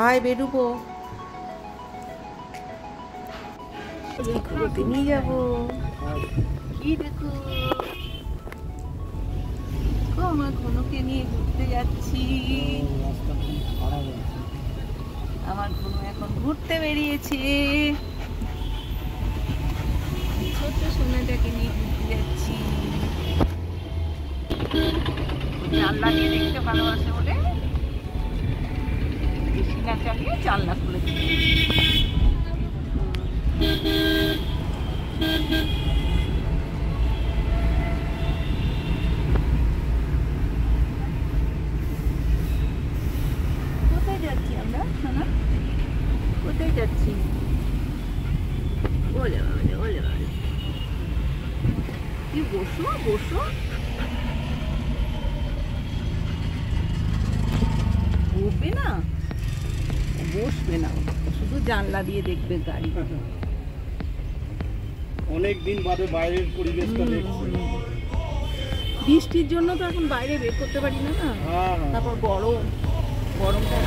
আয় বেরোবো, ঘুরতে নিয়ে যাবো। কি দেখো, আমার ঘনকে নিয়ে ঘুরতে যাচ্ছি। আমার ঘন এখন ঘুরতে বেরিয়েছে, ছোট্ট সোনাটাকে নিয়ে ঘুরতে যাচ্ছি। জানলা দিয়ে দেখতে ভালোবাসে বলে বেশি না চালিয়ে জানলা খুলে দিচ্ছে। কোথায় যাচ্ছি আমরা সোনা, কোথায় যাচ্ছি? ওলে ওলে ওলে ওলে, কি বসো বসো, বসবে না, বসবে না, শুধু জানলা দিয়ে দেখবে গাড়ি। অনেক দিন বাদে বাইরের পরিবেশটা দেখছি। বৃষ্টির জন্য তো এখন বাইরে বের করতে পারি না, না তারপর গরমটা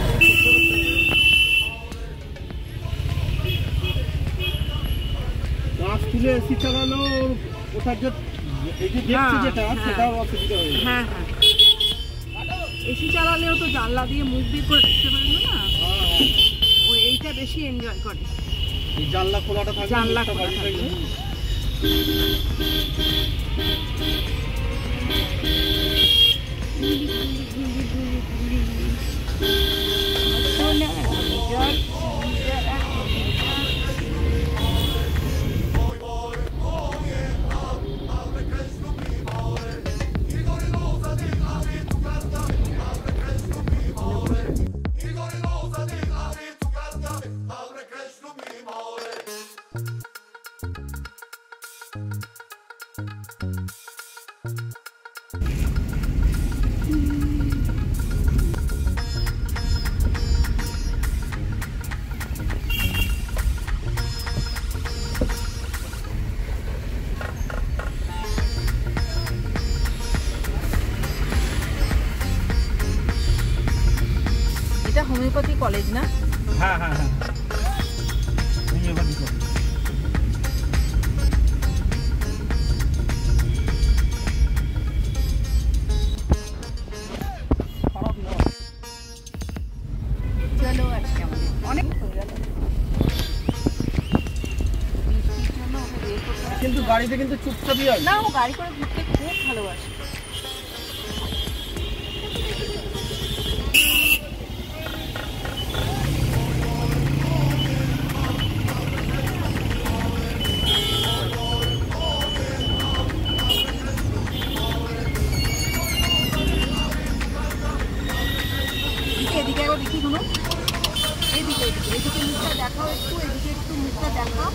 গাছ তুলে এসি চালানো ওটার যে এই যে দেখছি যেটা সেটাও অসুবিধা হয়ে যায়। হ্যাঁ হ্যাঁ, এসি চালালেও তো জানলা দিয়ে মুখ দিয়ে করে দেখতে পারি না, ও এইটা বেশি এনজয় করে। এই জানলা খোলাটা থাকে, জানলা খোলা থাকে। হোমিওপ্যাথি কলেজ না? হ্যাঁ হ্যাঁ হ্যাঁ, হোমিওপ্যাথি কলেজ। চলো আজকে আমাদের অনেক হয়ে গেল, কিন্তু গাড়িতে কিন্তু চুপচাপই হয় না, ও গাড়ি করে ঘুরতে খুব ভালোবাসে। এদিকে একবার দেখি, শুনো, এদিকে এদিকে এদিকে মুখটা দেখাও, একটু এদিকে একটু মুখটা দেখাও।